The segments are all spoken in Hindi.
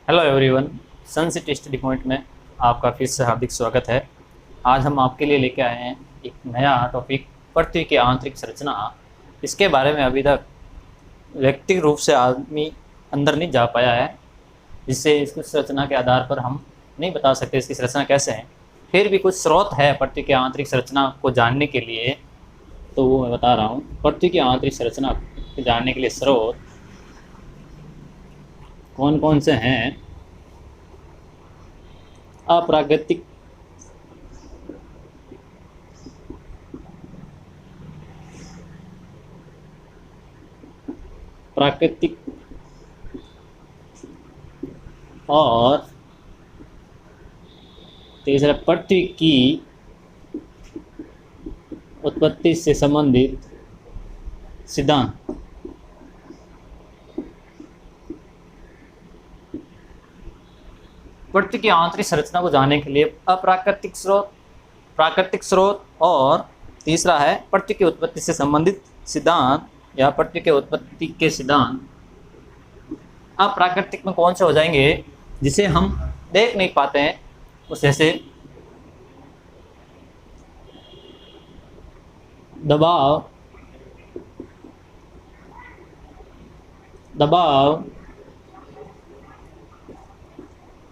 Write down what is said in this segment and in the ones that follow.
Hello everyone. Sun City study point में आपका फिर से हार्दिक स्वागत है। आज हम आपके लिए लेके आए हैं एक नया टॉपिक, पृथ्वी की आंतरिक संरचना। इसके बारे में अभी तक व्यक्तिगत रूप से आदमी अंदर नहीं जा पाया है, जिससे इसकी संरचना के आधार पर हम नहीं बता सकते इसकी संरचना कैसे है। फिर भी कुछ स्रोत है पृथ्वी की आंतरिक संरचना को जानने के लिए, तो वो मैं बता रहा हूँ। पृथ्वी की आंतरिक संरचना को जानने के लिए स्रोत कौन कौन से हैं? अप्राकृतिक प्राकृतिक और तीसरा पृथ्वी की उत्पत्ति से संबंधित सिद्धांत। पृथ्वी की आंतरिक संरचना को जानने के लिए अप्राकृतिक स्रोत, प्राकृतिक स्रोत और तीसरा है पृथ्वी की उत्पत्ति से संबंधित सिद्धांत या पृथ्वी के उत्पत्ति के सिद्धांत। अप्राकृतिक में कौन से हो जाएंगे जिसे हम देख नहीं पाते हैं, उस जैसे दबाव दबाव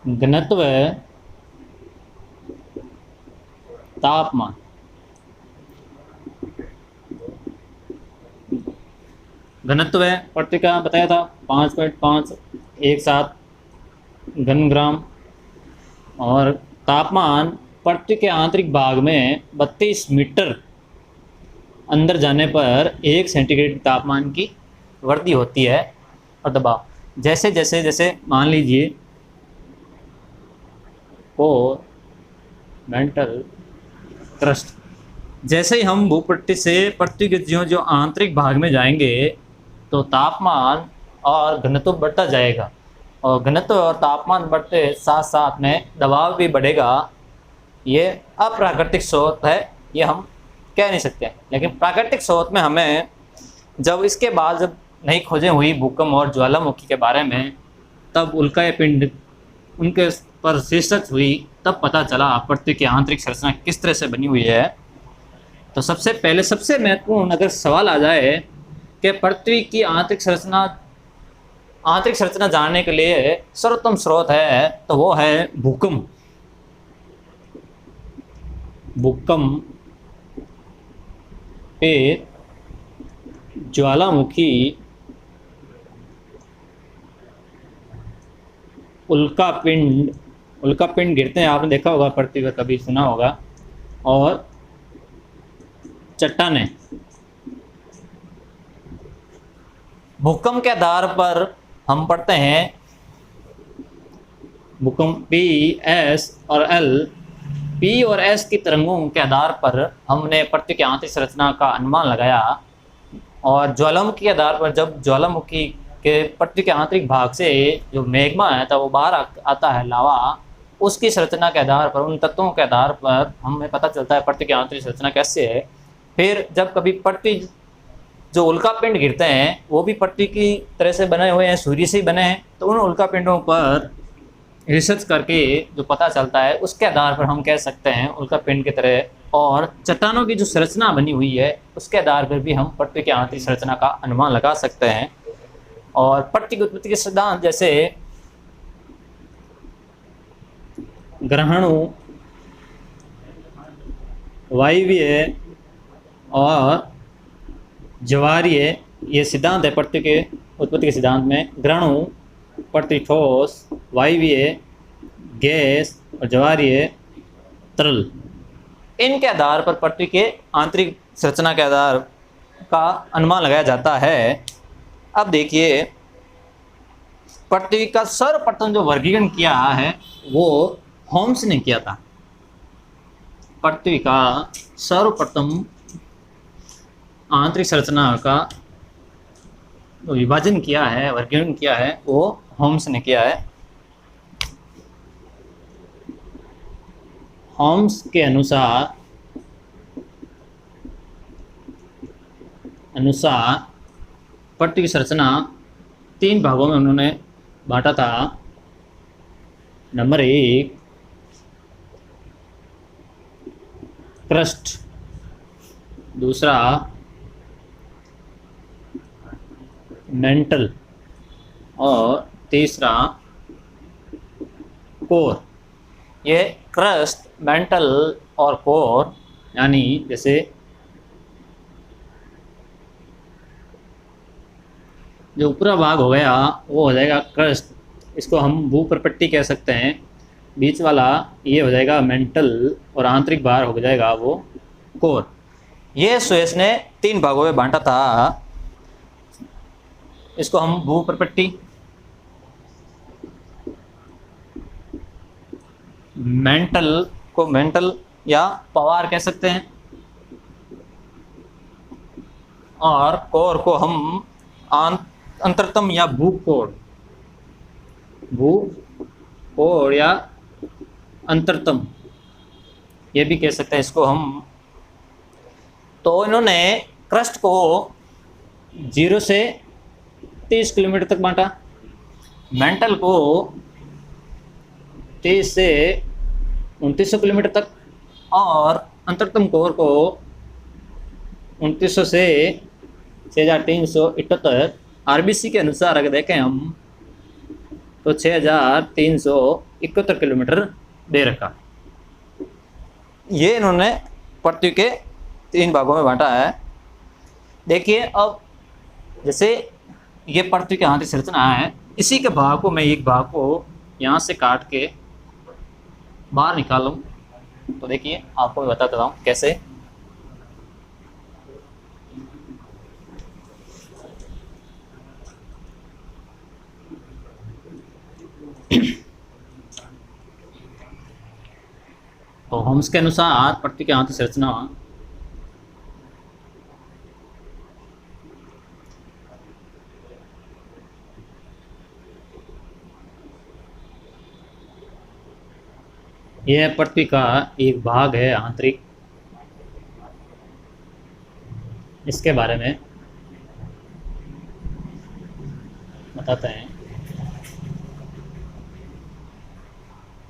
घनत्व, तापमान। घनत्व पृथ्वी का बताया था 5.517 घन ग्राम, और तापमान पृथ्वी के आंतरिक भाग में 32 मीटर अंदर जाने पर 1 सेंटीग्रेड तापमान की वृद्धि होती है। और दबाव जैसे जैसे जैसे मान लीजिए कोर मेंटल क्रस्ट, जैसे ही हम भूपट्टी से पृथ्वी के जो आंतरिक भाग में जाएंगे तो तापमान और घनत्व बढ़ता जाएगा, और घनत्व और तापमान बढ़ते साथ साथ में दबाव भी बढ़ेगा। ये अप्राकृतिक स्रोत है, ये हम कह नहीं सकते। लेकिन प्राकृतिक स्रोत में हमें जब इसके बाद जब नई खोजें हुई भूकंप और ज्वालामुखी के बारे में, तब उल्काएं पिंड उनके पर रिसर्च हुई, तब पता चला पृथ्वी की आंतरिक संरचना किस तरह से बनी हुई है। तो सबसे पहले सबसे महत्वपूर्ण अगर सवाल आ जाए कि पृथ्वी की आंतरिक संरचना जानने के लिए सर्वोत्तम स्रोत है, तो वो है भूकंप। भूकंप पे ज्वालामुखी, उल्कापिंड गिरते हैं, आपने देखा होगा, पृथ्वी पर कभी सुना होगा। और चट्टानें। भूकंप के आधार पर हम पढ़ते हैं भूकंप पी, एस और एल। पी और एस की तरंगों के आधार पर हमने पृथ्वी की आंतरिक संरचना का अनुमान लगाया। और ज्वालामुखी के आधार पर, जब ज्वालामुखी के पृथ्वी के आंतरिक भाग से जो मैग्मा है था वो बाहर आता है, लावा, उसकी संरचना के आधार पर, उन तत्वों के आधार पर हमें पता चलता है पृथ्वी की आंतरिक संरचना कैसे है। फिर जब कभी पृथ्वी जो उल्कापिंड गिरते हैं वो भी पृथ्वी की तरह से बने हुए हैं, सूर्य से ही बने हैं, तो उन उल्कापिंडों पर रिसर्च करके जो पता चलता है उसके आधार पर हम कह सकते हैं उल्कापिंड की तरह। और चट्टानों की जो संरचना बनी हुई है उसके आधार पर भी हम पृथ्वी की आंतरिक संरचना का अनुमान लगा सकते हैं। और पृथ्वी की उत्पत्ति के सिद्धांत जैसे ग्रहणु, वायवीय और ज्वारीय, ये सिद्धांत है पृथ्वी के उत्पत्ति के सिद्धांत में। ग्रहणु पृथ्वी ठोस, वायवीय गैस और ज्वारीय तरल। इनके आधार पर पृथ्वी के आंतरिक संरचना के आधार का अनुमान लगाया जाता है। अब देखिए, पृथ्वी का सर्वप्रथम जो वर्गीकरण किया है वो होम्स ने किया था। पृथ्वी का सर्वप्रथम आंतरिक संरचना का विभाजन किया है, वर्गीकरण किया है, वो होम्स ने किया है। होम्स के अनुसार पृथ्वी की संरचना 3 भागों में उन्होंने बांटा था। नंबर 1 क्रस्ट, दूसरा मेंटल और तीसरा कोर। ये क्रस्ट, मेंटल और कोर यानी जैसे जो ऊपरा भाग हो गया वो हो जाएगा क्रस्ट, इसको हम भूपर्पट्टी कह सकते हैं। बीच वाला ये हो जाएगा मेंटल और आंतरिक भाग हो जाएगा वो कोर। ये सुएज ने 3 भागों में बांटा था, इसको हम भूपर्पट्टी, मेंटल को मेंटल या पवार कह सकते हैं, और कोर को हम अंतरतम या भूकोर या अंतरतम ये भी कह सकते हैं इसको हम। तो इन्होंने क्रस्ट को 0 से 30 किलोमीटर तक बांटा, मेंटल को 30 से 2900 किलोमीटर तक, और अंतरतम कोर को 2900 से 6378। आरबीसी के अनुसार अगर देखें हम तो 6371 किलोमीटर दे रखा। ये इन्होंने पृथ्वी के 3 भागों में बांटा है। देखिए अब जैसे ये पृथ्वी की आंतरिक संरचना है, इसी के भाग को मैं एक भाग को यहाँ से काट के बाहर निकालूं तो देखिए आपको मैं बताता हूँ कैसे। तो होम्स के अनुसार पृथ्वी की आंतरिक संरचना यह पृथ्वी का एक भाग है आंतरिक, इसके बारे में बताते हैं।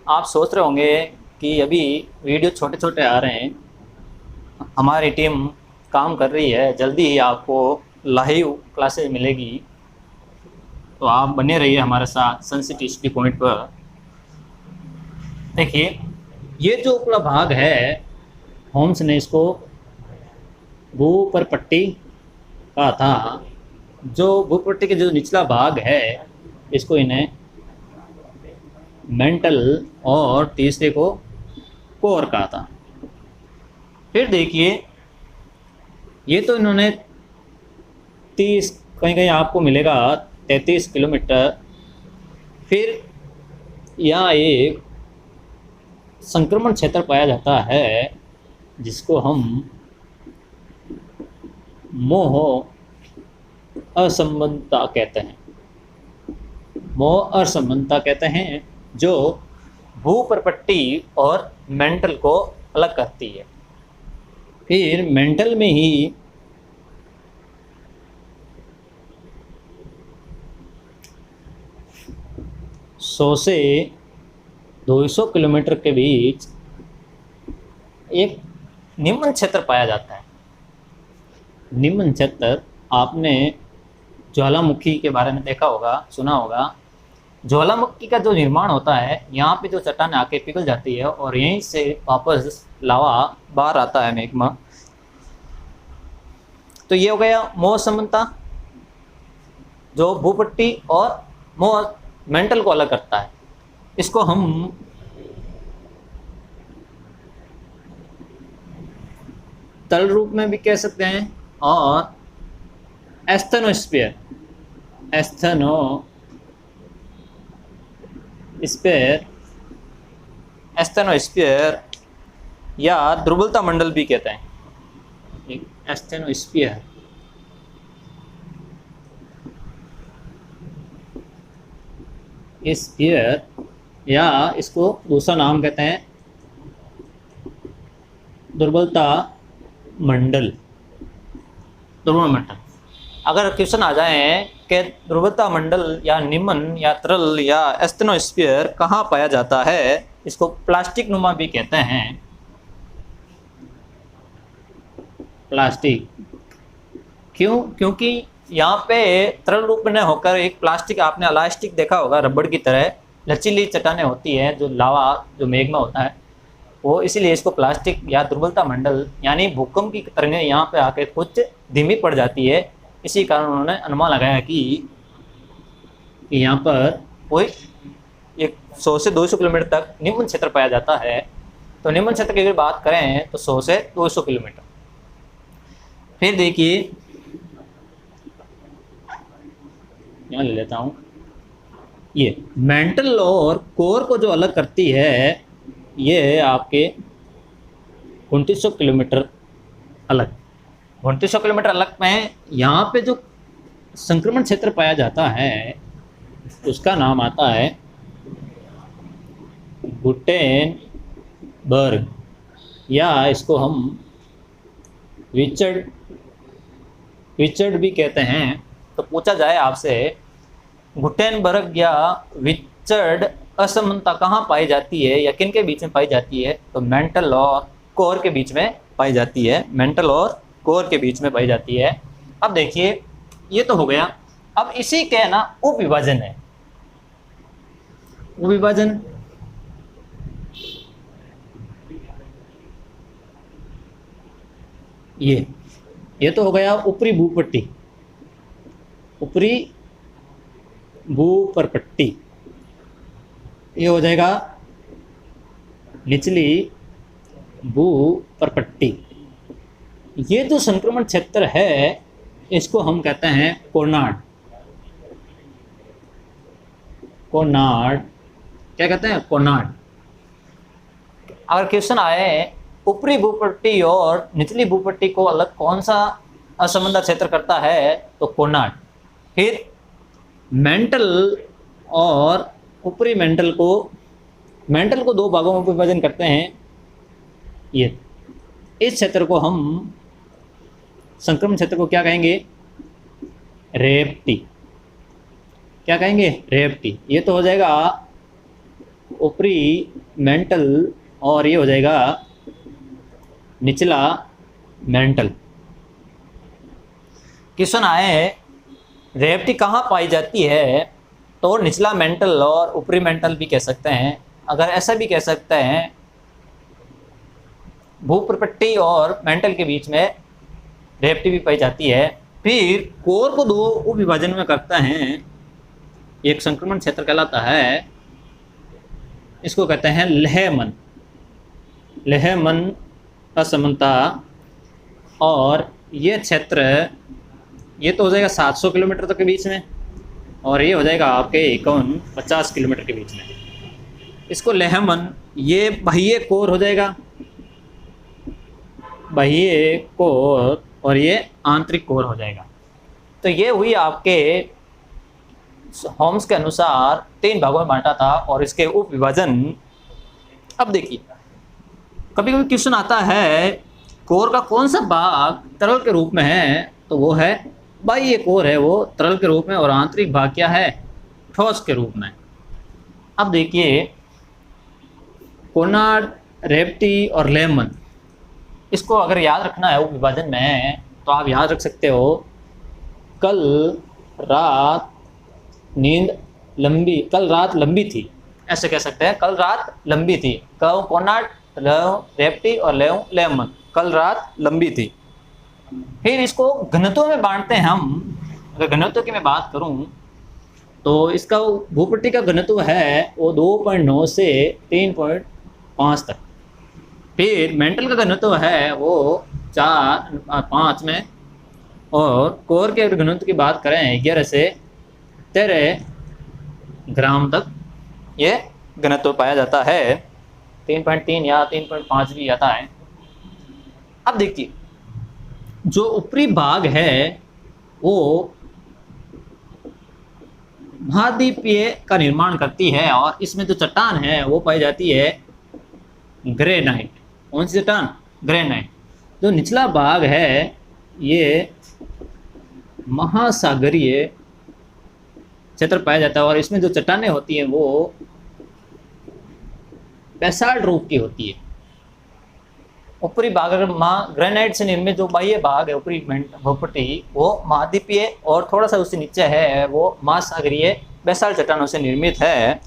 आप सोच रहे होंगे कि अभी वीडियो छोटे छोटे आ रहे हैं, हमारी टीम काम कर रही है, जल्दी ही आपको लाइव क्लासेस मिलेगी, तो आप बने रहिए हमारे साथ सनसिटी स्टडी पॉइंट पर। देखिए ये जो ऊपरा भाग है, होम्स ने इसको भूपर्पट्टी कहा था। जो भूपर्पट्टी के जो निचला भाग है इसको इन्हें मेंटल और तीसरे को कोर कहा था। फिर देखिए ये तो इन्होंने 30, कहीं कहीं आपको मिलेगा 33 किलोमीटर। फिर यहाँ एक संक्रमण क्षेत्र पाया जाता है जिसको हम मोह असंबंधता कहते हैं, मोह असंबंधता कहते हैं, जो भूपर्पट्टी और मेंटल को अलग करती है। फिर मेंटल में ही सौ से 200 किलोमीटर के बीच एक निम्न क्षेत्र पाया जाता है। निम्न क्षेत्र आपने ज्वालामुखी के बारे में देखा होगा, सुना होगा। ज्वालामुखी का जो निर्माण होता है, यहाँ पे जो चट्टान आके पिघल जाती है और यहीं से वापस लावा बाहर आता है, मैग्मा। तो ये हो गया मोह संबंधता, जो भूपट्टी और मोह मेंटल को अलग करता है। इसको हम तल रूप में भी कह सकते हैं और एस्थेनोस्फीयर या दुर्बलता मंडल भी कहते हैं। एस्थेनोस्फीयर स्फीयर, या इसको दूसरा नाम कहते हैं दुर्बलता मंडल, दुर्बल मंडल। अगर क्वेश्चन आ जाए कि ध्रुवता मंडल या निम्न या तरल या एस्थेनोस्फीयर कहाँ पाया जाता है, इसको प्लास्टिक नुमा भी कहते हैं, प्लास्टिक। क्यों? क्योंकि यहाँ पे तरल रूप में होकर एक प्लास्टिक, आपने इलास्टिक देखा होगा, रबड़ की तरह लचीली चट्टानें होती है, जो लावा जो मेघमा होता है वो, इसीलिए इसको प्लास्टिक या दुर्बलता मंडल यानी भूकंप की तरंगें यहाँ पे आके कुछ धीमी पड़ जाती है, इसी कारण उन्होंने अनुमान लगाया कि यहाँ पर कोई एक 100 से 200 किलोमीटर तक निम्न क्षेत्र पाया जाता है। तो निम्न क्षेत्र की अगर बात करें तो 100 से 200 किलोमीटर। फिर देखिए यहाँ ले लेता हूँ, ये मेंटल और कोर को जो अलग करती है ये आपके 2900 किलोमीटर अलग, 2900 किलोमीटर अलग में यहाँ पे जो संक्रमण क्षेत्र पाया जाता है उसका नाम आता है गुटेनबर्ग, या इसको हम विचर्ड भी कहते हैं। तो पूछा जाए आपसे गुटेनबर्ग या विचर्ड असमानता कहाँ पाई जाती है या किन के बीच में पाई जाती है, तो मेंटल और कोर के बीच में पाई जाती है, मेंटल और कोर के बीच में पाई जाती है। अब देखिए ये तो हो गया। अब इसी के ना उपविभाजन है, उपविभाजन ये तो हो गया ऊपरी भूपट्टी, ऊपरी भूपरपट्टी, ये हो जाएगा निचली भूपरपट्टी। ये जो संक्रमण क्षेत्र है इसको हम कहते हैं कोनार्ड, कोनार्ड क्या कहते हैं, कोनार्ड। अगर क्वेश्चन आए ऊपरी भूपट्टी और निचली भूपट्टी को अलग कौन सा असमंदर क्षेत्र करता है, तो कोनार्ड। फिर मेंटल और ऊपरी मेंटल को दो भागों में विभाजन करते हैं। ये इस क्षेत्र को हम संक्रमण क्षेत्र को क्या कहेंगे, रेप्टी। क्या कहेंगे, रेप्टी। ये तो हो जाएगा ऊपरी मेंटल और ये हो जाएगा निचला मेंटल। क्वेश्चन आए रेप्टी कहाँ पाई जाती है, तो निचला मेंटल और ऊपरी मेंटल भी कह सकते हैं। अगर ऐसा भी कह सकते हैं भूप्रपट्टी और मेंटल के बीच में रेप्टी भी पाई जाती है। फिर कोर को दो उप विभाजन में करते हैं, एक संक्रमण क्षेत्र कहलाता है, इसको कहते हैं लहमन, लहमन असमानता। और ये क्षेत्र ये तो हो जाएगा 700 किलोमीटर तक के बीच में, और ये हो जाएगा आपके 51-50 किलोमीटर के बीच में। इसको लहमन, ये बाह्य कोर हो जाएगा, बाह्य कोर, और ये आंतरिक कोर हो जाएगा। तो ये हुई आपके होम्स के अनुसार 3 भागों में बांटा था और इसके उप विभाजन। अब देखिए कभी कभी क्वेश्चन आता है कोर का कौन सा भाग तरल के रूप में है, तो वो है बाह्य कोर है, वो तरल के रूप में, और आंतरिक भाग क्या है, ठोस के रूप में। अब देखिए कोनार्ड, रेप्टी और लेमन, इसको अगर याद रखना है उप विभाजन में तो आप याद रख सकते हो, कल रात लंबी थी, ऐसे कह सकते हैं, कल रात लंबी थी। कोनार्ड, रेप्टी और लेमन, कल रात लंबी थी। फिर इसको घनत्व में बांटते हैं हम। अगर घनत्व की मैं बात करूं तो इसका भूपट्टी का घनत्व है वो 2.9 से 3.5 तक। फिर मेंटल का घनत्व है वो 4-5 में, और कोर के घनत्व की बात करें 11 से 13 ग्राम तक ये घनत्व पाया जाता है। 3.3 या 3.5 भी आता है। अब देखिए जो ऊपरी भाग है वो महाद्वीपीय का निर्माण करती है, और इसमें जो चट्टान है वो पाई जाती है ग्रेनाइट। कौन सी चट्टान, ग्रेनाइट। जो निचला भाग है ये महासागरीय क्षेत्र पाया जाता है और इसमें जो चट्टानें होती हैं वो बेसाल्ट रूप की होती है। ऊपरी भाग अगर ग्रेनाइट से निर्मित जो बाह्य भाग है ऊपरी भूपट्टी वो महाद्वीपीय और थोड़ा सा उससे नीचे है वो महासागरीय बेसाल्ट चट्टानों से निर्मित है।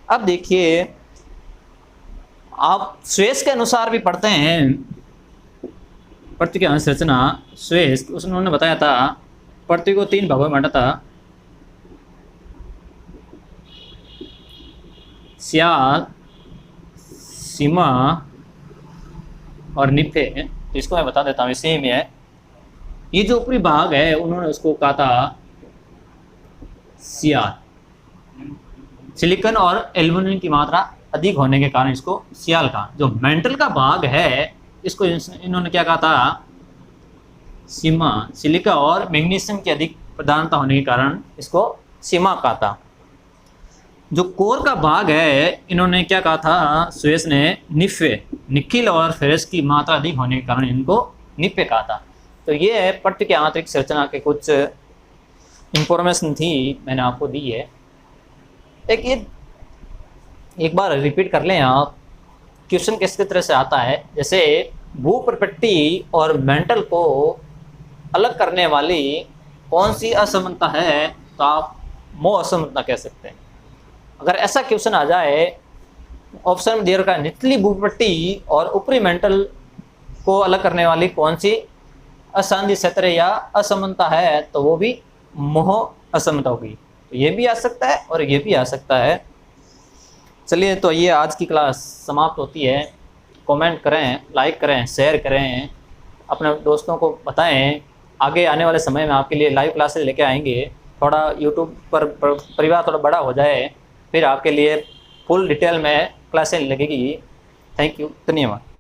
अब देखिए आप स्वेस के अनुसार भी पढ़ते हैं पृथ्वी की संरचना। स्वेस उन्होंने बताया था पृथ्वी को 3 भागों में बांटा था, स्याल, सीमा और निफे। तो इसको मैं बता देता हूँ, सेम है। ये जो ऊपरी भाग है उन्होंने उसको कहा था सियाल। सिलिकॉन और एल्यूमिनियम की मात्रा अधिक होने के कारण इसको सियाल कहा। जो मेंटल का भाग है इसको इन्होंने क्या कहा था, सीमा। सिलिका और मैग्नीशियम की अधिक प्रधानता होने के कारण इसको सीमा कहा था। जो कोर का भाग है इन्होंने क्या कहा था, स्वेस ने निफे। निकिल और फेरस की मात्रा अधिक होने के कारण इनको निफे कहा था। तो ये है पृथ्वी की आंतरिक संरचना के कुछ इंफॉर्मेशन थी मैंने आपको दी है। एक बार रिपीट कर लें आप, क्वेश्चन किस तरह से आता है। जैसे भूप्रपट्टी और मेंटल को अलग करने वाली कौन सी असमानता है, तो आप मोह असमानता कह सकते हैं। अगर ऐसा क्वेश्चन आ जाए ऑप्शन में दिया रखा है निचली भूपट्टी और ऊपरी मेंटल को अलग करने वाली कौन सी असांदी क्षेत्र या असमानता है, तो वो भी मोह असमानता होगी। तो ये भी आ सकता है और ये भी आ सकता है। चलिए तो ये आज की क्लास समाप्त होती है। कमेंट करें, लाइक करें, शेयर करें, अपने दोस्तों को बताएं। आगे आने वाले समय में आपके लिए लाइव क्लासेस लेके आएंगे। थोड़ा यूट्यूब पर परिवार थोड़ा बड़ा हो जाए फिर आपके लिए फुल डिटेल में क्लासें लगेगी। थैंक यू, धन्यवाद।